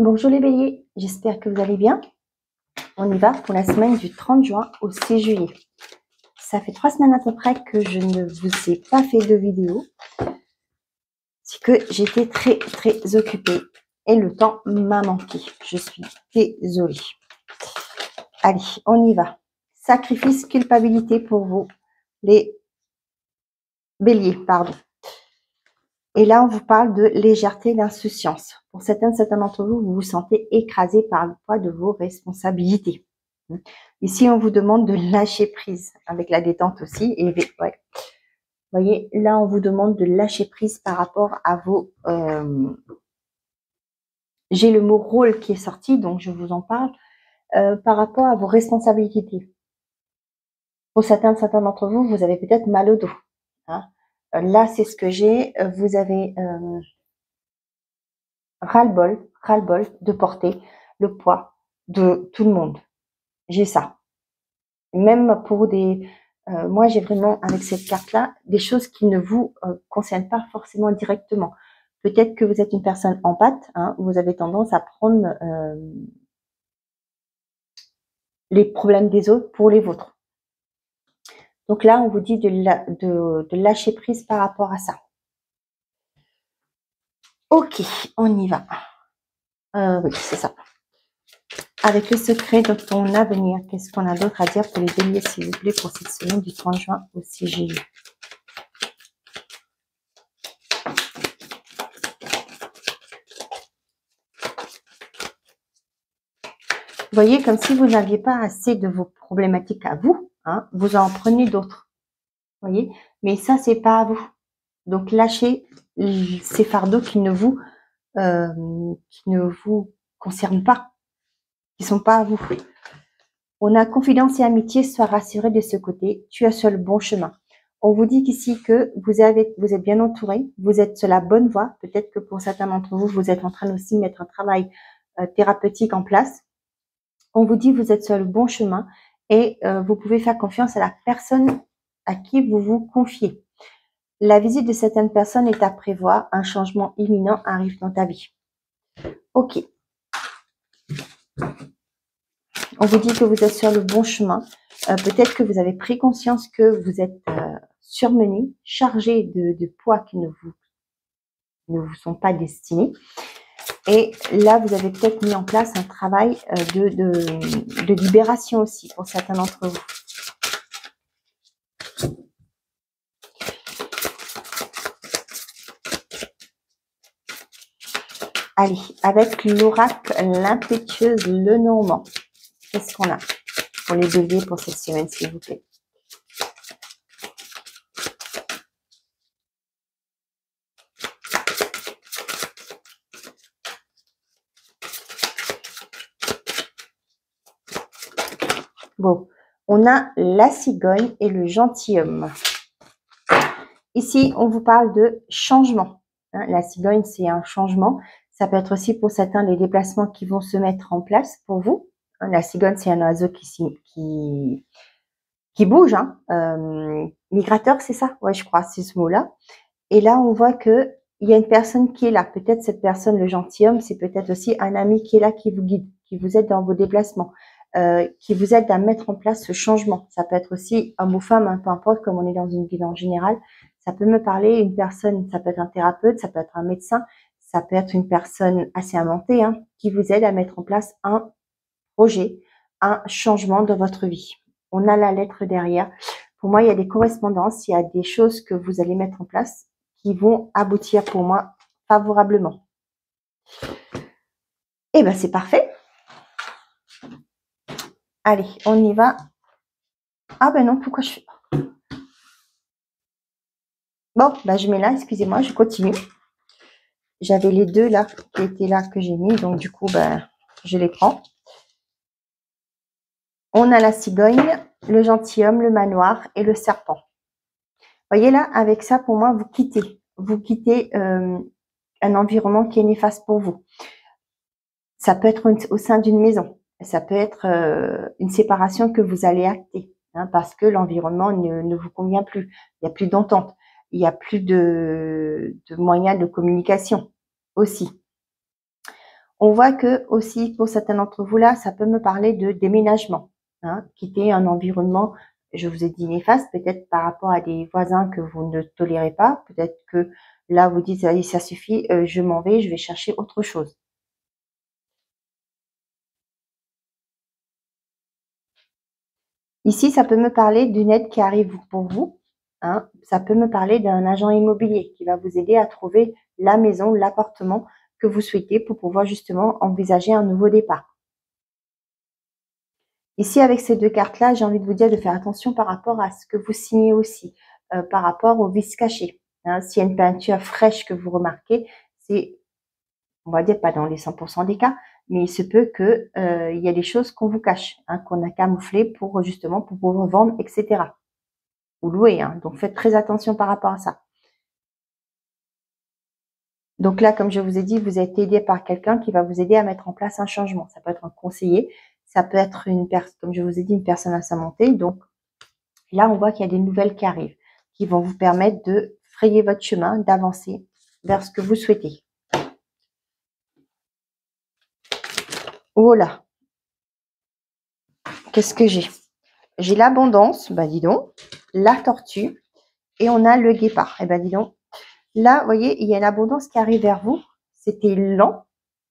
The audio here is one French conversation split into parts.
Bonjour les béliers, j'espère que vous allez bien. On y va pour la semaine du 30 juin au 6 juillet. Ça fait 3 semaines à peu près que je ne vous ai pas fait de vidéo. C'est que j'étais très occupée et le temps m'a manqué. Je suis désolée. Allez, on y va. Sacrifice, culpabilité pour vous, les béliers, pardon. Et là, on vous parle de légèreté, d'insouciance. Pour certains d'entre vous, vous vous sentez écrasé par le poids de vos responsabilités. Ici, on vous demande de lâcher prise, avec la détente aussi. Et ouais. Vous voyez, là, on vous demande de lâcher prise par rapport à vos... J'ai le mot rôle qui est sorti, donc je vous en parle. Par rapport à vos responsabilités. Pour certains d'entre vous, vous avez peut-être mal au dos. Hein. Là, c'est ce que j'ai. Vous avez ras-le-bol de porter le poids de tout le monde. J'ai ça. Même pour des... moi, j'ai vraiment, avec cette carte-là, des choses qui ne vous concernent pas forcément directement. Peut-être que vous êtes une personne empathe, hein, vous avez tendance à prendre les problèmes des autres pour les vôtres. Donc là, on vous dit de lâcher prise par rapport à ça. Ok, on y va. Oui, c'est ça. Avec le secret de ton avenir, qu'est-ce qu'on a d'autre à dire pour les béliers, s'il vous plaît, pour cette semaine du 30 juin au 6 juillet? Vous voyez, comme si vous n'aviez pas assez de vos problématiques à vous, hein, vous en prenez d'autres. Vous voyez, mais ça, c'est pas à vous. Donc, lâchez ces fardeaux qui ne vous concernent pas, qui sont pas à vous. On a confiance et amitié, sois rassuré de ce côté, tu as sur le bon chemin. On vous dit qu'ici que vous êtes bien entouré, vous êtes sur la bonne voie. Peut-être que pour certains d'entre vous, vous êtes en train aussi de mettre un travail thérapeutique en place. On vous dit que vous êtes sur le bon chemin et vous pouvez faire confiance à la personne à qui vous vous confiez. La visite de certaines personnes est à prévoir. Un changement imminent arrive dans ta vie. Ok. On vous dit que vous êtes sur le bon chemin. Peut-être que vous avez pris conscience que vous êtes surmené, chargé de poids qui ne vous sont pas destinés. Et là, vous avez peut-être mis en place un travail de libération aussi pour certains d'entre vous. Allez, avec l'oracle, l'impétueuse, le normand. Qu'est-ce qu'on a pour les béliers pour cette semaine, s'il vous plaît? Bon, on a la cigogne et le gentilhomme. Ici, on vous parle de changement. Hein, la cigogne, c'est un changement. Ça peut être aussi pour certains les déplacements qui vont se mettre en place pour vous. Hein, la cigogne, c'est un oiseau qui bouge. Hein. Migrateur, c'est ça? Ouais, je crois, c'est ce mot-là. Et là, on voit que il y a une personne qui est là. Peut-être cette personne, le gentilhomme, c'est peut-être aussi un ami qui est là, qui vous guide, qui vous aide dans vos déplacements, qui vous aide à mettre en place ce changement. Ça peut être aussi homme ou femme, hein, peu importe, comme on est dans une guidance générale. Ça peut me parler une personne, ça peut être un thérapeute, ça peut être un médecin, ça peut être une personne assez inventée, hein, qui vous aide à mettre en place un projet, un changement dans votre vie. On a la lettre derrière. Pour moi, il y a des correspondances, il y a des choses que vous allez mettre en place qui vont aboutir pour moi favorablement. Et ben c'est parfait. Allez, on y va. Ah ben non, pourquoi je fais... Bon, ben je mets là, excusez-moi, je continue. J'avais les deux là, qui étaient là, que j'ai mis, donc du coup, ben, je les prends. On a la cigogne, le gentilhomme, le manoir et le serpent. Vous voyez là, avec ça, pour moi, vous quittez un environnement qui est néfaste pour vous. Ça peut être au sein d'une maison, ça peut être une séparation que vous allez acter, hein, parce que l'environnement ne vous convient plus, il n'y a plus d'entente, il n'y a plus de moyens de communication aussi. On voit que aussi, pour certains d'entre vous là, ça peut me parler de déménagement. Hein, quitter un environnement, je vous ai dit néfaste, peut-être par rapport à des voisins que vous ne tolérez pas. Peut-être que là, vous dites, allez, ça suffit, je m'en vais, je vais chercher autre chose. Ici, ça peut me parler d'une aide qui arrive pour vous. Hein. Ça peut me parler d'un agent immobilier qui va vous aider à trouver la maison, l'appartement que vous souhaitez pour pouvoir justement envisager un nouveau départ. Ici, avec ces deux cartes-là, j'ai envie de vous dire de faire attention par rapport à ce que vous signez aussi, par rapport au vice caché. Hein. S'il y a une peinture fraîche que vous remarquez, c'est, on va dire, pas dans les 100% des cas, mais il se peut que il y a des choses qu'on vous cache, hein, qu'on a camouflées pour justement pour pouvoir vendre, etc. Ou louer. Hein. Donc, faites très attention par rapport à ça. Donc là, comme je vous ai dit, vous êtes aidé par quelqu'un qui va vous aider à mettre en place un changement. Ça peut être un conseiller, ça peut être une personne, comme je vous ai dit, une personne à sa montée. Donc là, on voit qu'il y a des nouvelles qui arrivent, qui vont vous permettre de frayer votre chemin, d'avancer vers ce que vous souhaitez. Oh là, qu'est-ce que j'ai? J'ai l'abondance, bah dis donc, la tortue, et on a le guépard. Eh ben dis donc, là, vous voyez, il y a l'abondance qui arrive vers vous. C'était lent,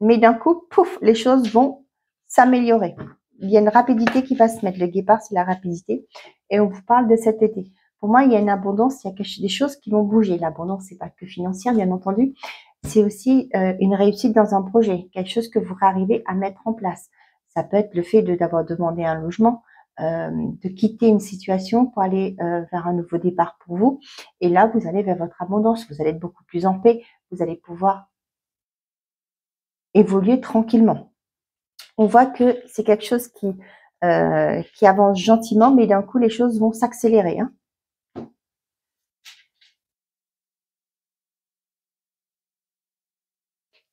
mais d'un coup, pouf, les choses vont s'améliorer. Il y a une rapidité qui va se mettre. Le guépard, c'est la rapidité. Et on vous parle de cet été. Pour moi, il y a une abondance, il y a des choses qui vont bouger. L'abondance, c'est pas que financière, bien entendu. C'est aussi une réussite dans un projet, quelque chose que vous arrivez à mettre en place. Ça peut être le fait d'avoir demandé un logement, de quitter une situation pour aller vers un nouveau départ pour vous. Et là, vous allez vers votre abondance. Vous allez être beaucoup plus en paix. Vous allez pouvoir évoluer tranquillement. On voit que c'est quelque chose qui avance gentiment, mais d'un coup, les choses vont s'accélérer. Hein.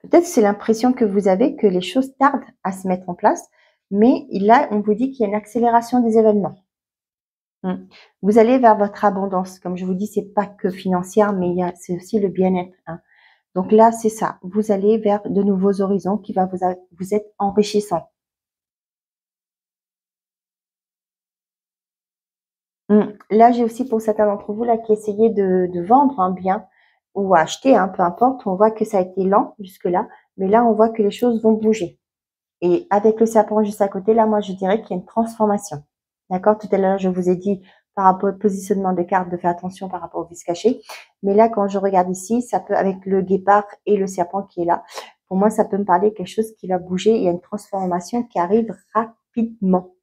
Peut-être c'est l'impression que vous avez que les choses tardent à se mettre en place, mais là, on vous dit qu'il y a une accélération des événements. Vous allez vers votre abondance. Comme je vous dis, c'est pas que financière, mais c'est aussi le bien-être. Hein. Donc là, c'est ça. Vous allez vers de nouveaux horizons qui va vous être enrichissant. Là, j'ai aussi pour certains d'entre vous là qui essayaient de vendre un bien ou acheter, hein, peu importe. On voit que ça a été lent jusque-là, mais là, on voit que les choses vont bouger. Et avec le serpent juste à côté, là, moi, je dirais qu'il y a une transformation. D'accord? Tout à l'heure, je vous ai dit par rapport au positionnement de cartes de faire attention par rapport au vice caché. Mais là, quand je regarde ici, ça peut, avec le guépard et le serpent qui est là, pour moi, ça peut me parler de quelque chose qui va bouger. Il y a une transformation qui arrive rapidement.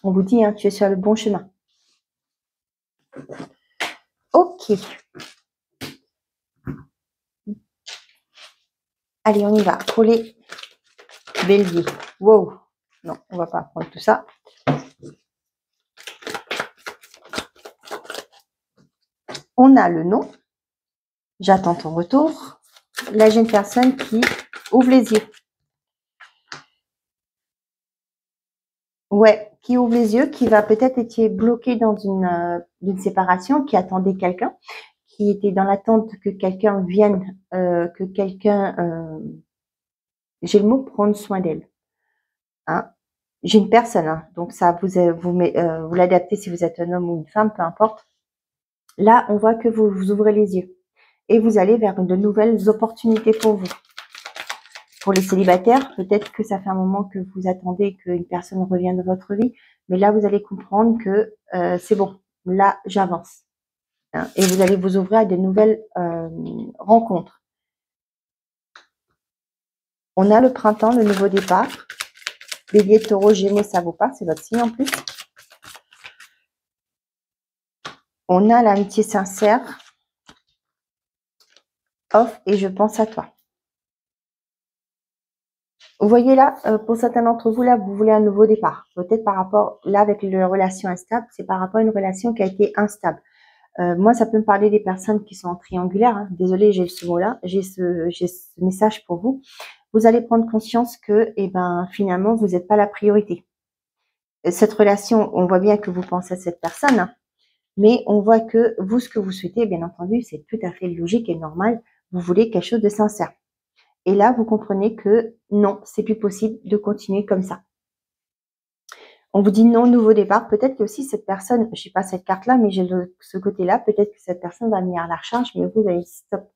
On vous dit, hein, tu es sur le bon chemin. Ok. Allez, on y va. Pour les béliers. Wow. Non, on va pas prendre tout ça. On a le nom. J'attends ton retour. Là, j'ai une personne qui ouvre les yeux. Ouais, qui ouvre les yeux, qui va peut-être être bloqué dans une séparation, qui attendait quelqu'un, qui était dans l'attente que quelqu'un vienne, que quelqu'un, j'ai le mot prendre soin d'elle. Hein. J'ai une personne, hein, donc ça vous l'adaptez si vous êtes un homme ou une femme, peu importe. Là, on voit que vous ouvrez les yeux et vous allez vers de nouvelles opportunités pour vous. Pour les célibataires, peut-être que ça fait un moment que vous attendez qu'une personne revienne dans votre vie, mais là, vous allez comprendre que c'est bon, là, j'avance. Hein, et vous allez vous ouvrir à de nouvelles rencontres. On a le printemps, le nouveau départ. Bélier, taureau, gémeaux, ça vous parle, c'est votre signe en plus. On a l'amitié sincère. Off et je pense à toi. Vous voyez là, pour certains d'entre vous, là, vous voulez un nouveau départ. Peut-être par rapport, là, avec les relations instables, c'est par rapport à une relation qui a été instable. Moi, ça peut me parler des personnes qui sont en triangulaire. Hein. Désolée, j'ai ce mot-là, j'ai ce message pour vous. Vous allez prendre conscience que, finalement, vous n'êtes pas la priorité. Cette relation, on voit bien que vous pensez à cette personne, hein, mais on voit que vous, ce que vous souhaitez, bien entendu, c'est tout à fait logique et normal. Vous voulez quelque chose de sincère. Et là, vous comprenez que non, c'est plus possible de continuer comme ça. On vous dit non, nouveau départ. Peut-être que aussi cette personne, je n'ai pas cette carte-là, mais j'ai ce côté-là, peut-être que cette personne va venir à la recherche, mais vous allez stop.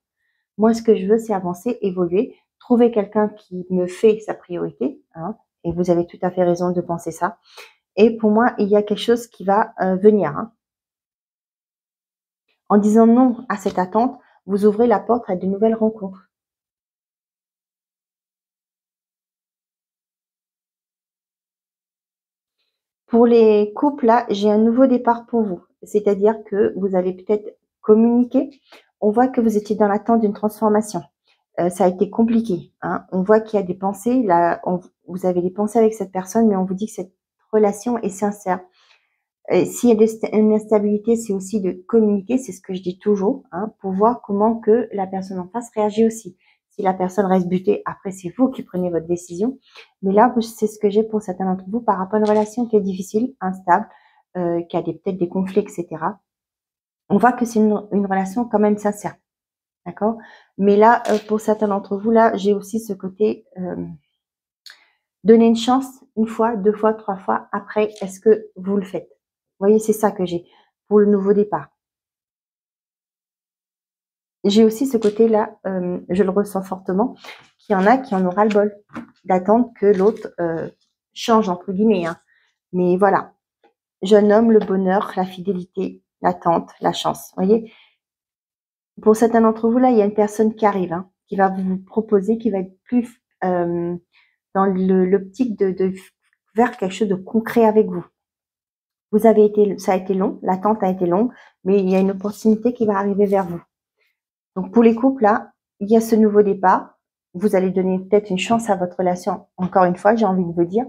Moi, ce que je veux, c'est avancer, évoluer, trouver quelqu'un qui me fait sa priorité, hein, et vous avez tout à fait raison de penser ça. Et pour moi, il y a quelque chose qui va venir. Hein. En disant non à cette attente, vous ouvrez la porte à de nouvelles rencontres. Pour les couples, là, j'ai un nouveau départ pour vous. C'est-à-dire que vous allez peut-être communiquer. On voit que vous étiez dans l'attente d'une transformation. Ça a été compliqué. Hein. On voit qu'il y a des pensées. Là, vous avez des pensées avec cette personne, mais on vous dit que cette relation est sincère. S'il y a une instabilité, c'est aussi de communiquer, c'est ce que je dis toujours, hein, pour voir comment que la personne en face réagit aussi. Si la personne reste butée, après c'est vous qui prenez votre décision. Mais là, c'est ce que j'ai pour certains d'entre vous par rapport à une relation qui est difficile, instable, qui a peut-être des conflits, etc. On voit que c'est une relation quand même sincère. D'accord? Mais là, pour certains d'entre vous, là, j'ai aussi ce côté donner une chance une fois, 2 fois, 3 fois. Après, est-ce que vous le faites? Vous voyez, c'est ça que j'ai pour le nouveau départ. J'ai aussi ce côté-là, je le ressens fortement, qu'il y en a qui en ont ras-le-bol d'attendre que l'autre change, entre guillemets. Hein. Mais voilà, je nomme le bonheur, la fidélité, l'attente, la chance. Vous voyez, pour certains d'entre vous, là, il y a une personne qui arrive, hein, qui va vous proposer, qui va être plus dans l'optique de faire quelque chose de concret avec vous. Ça a été long, l'attente a été longue, mais il y a une opportunité qui va arriver vers vous. Donc pour les couples, là, il y a ce nouveau départ. Vous allez donner peut-être une chance à votre relation, encore une fois, j'ai envie de vous dire.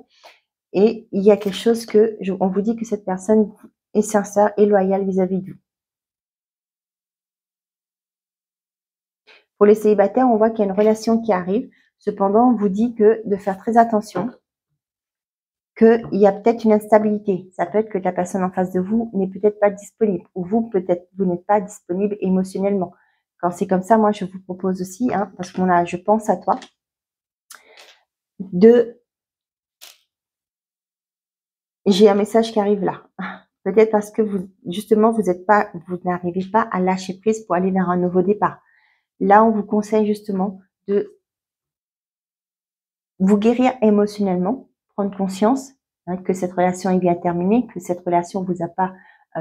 Et il y a quelque chose que, on vous dit que cette personne est sincère et loyale vis-à-vis de vous. Pour les célibataires, on voit qu'il y a une relation qui arrive. Cependant, on vous dit que de faire très attention, qu'il y a peut-être une instabilité. Ça peut être que la personne en face de vous n'est peut-être pas disponible, ou vous, peut-être, vous n'êtes pas disponible émotionnellement. Quand c'est comme ça, moi, je vous propose aussi, hein, parce qu'on a, je pense à toi, j'ai un message qui arrive là. Peut-être parce que vous, justement, vous n'arrivez pas à lâcher prise pour aller vers un nouveau départ. Là, on vous conseille justement de vous guérir émotionnellement, prendre conscience hein, que cette relation est bien terminée, que cette relation vous a pas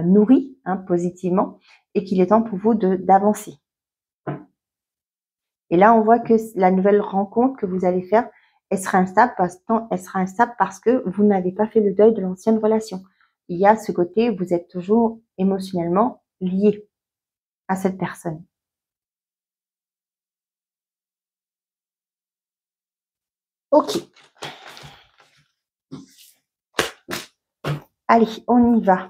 nourri hein, positivement et qu'il est temps pour vous d'avancer. Et là, on voit que la nouvelle rencontre que vous allez faire, elle sera instable parce que vous n'avez pas fait le deuil de l'ancienne relation. Il y a ce côté, vous êtes toujours émotionnellement lié à cette personne. Ok. Allez, on y va.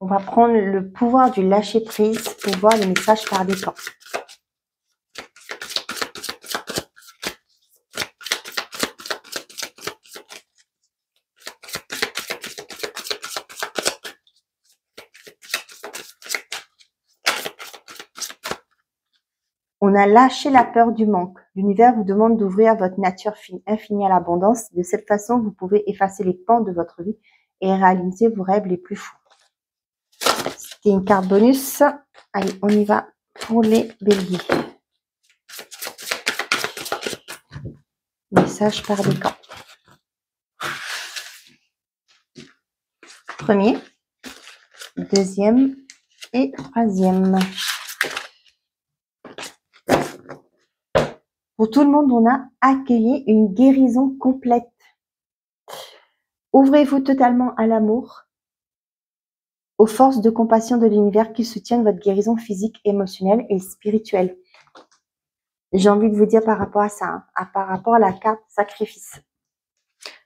On va prendre le pouvoir du lâcher prise pour voir les messages par décan. On a lâché la peur du manque. L'univers vous demande d'ouvrir votre nature infinie à l'abondance. De cette façon, vous pouvez effacer les pans de votre vie et réaliser vos rêves les plus fous. C'était une carte bonus. Allez, on y va pour les béliers. Message par décan. Premier, deuxième et troisième. Pour tout le monde, on a accueilli une guérison complète. Ouvrez-vous totalement à l'amour, aux forces de compassion de l'univers qui soutiennent votre guérison physique, émotionnelle et spirituelle. J'ai envie de vous dire par rapport à ça, hein, par rapport à la carte sacrifice.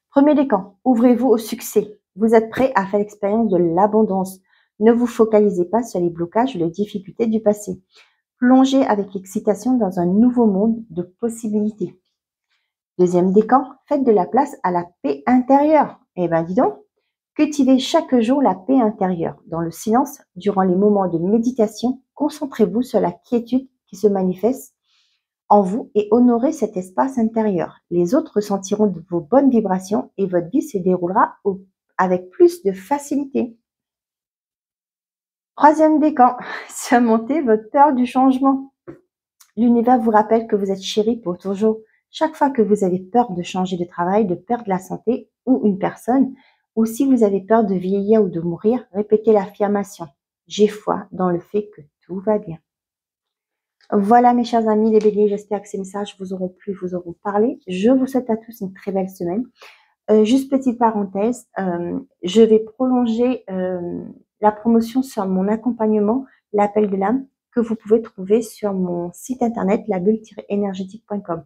Premier décan, ouvrez-vous au succès. Vous êtes prêt à faire l'expérience de l'abondance. Ne vous focalisez pas sur les blocages ou les difficultés du passé. Plongez avec excitation dans un nouveau monde de possibilités. Deuxième décan, faites de la place à la paix intérieure. Eh ben dis donc, cultivez chaque jour la paix intérieure. Dans le silence, durant les moments de méditation, concentrez-vous sur la quiétude qui se manifeste en vous et honorez cet espace intérieur. Les autres ressentiront de vos bonnes vibrations et votre vie se déroulera avec plus de facilité. Troisième décan, surmontez votre peur du changement. L'univers vous rappelle que vous êtes chéri pour toujours. Chaque fois que vous avez peur de changer de travail, de perdre la santé ou une personne, ou si vous avez peur de vieillir ou de mourir, répétez l'affirmation. J'ai foi dans le fait que tout va bien. Voilà mes chers amis les béliers, j'espère que ces messages vous auront plu, vous auront parlé. Je vous souhaite à tous une très belle semaine. Juste petite parenthèse, je vais prolonger la promotion sur mon accompagnement, l'appel de l'âme, que vous pouvez trouver sur mon site internet labulle-énergétique.com.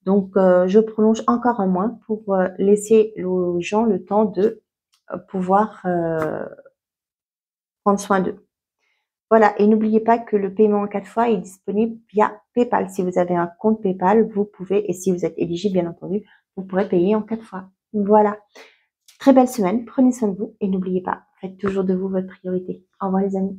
Donc, je prolonge encore un mois pour laisser aux gens le temps de pouvoir prendre soin d'eux. Voilà, et n'oubliez pas que le paiement en 4 fois est disponible via PayPal. Si vous avez un compte PayPal, vous pouvez, et si vous êtes éligible bien entendu, vous pourrez payer en 4 fois. Voilà. Très belle semaine, prenez soin de vous et n'oubliez pas, faites toujours de vous votre priorité. Au revoir les amis.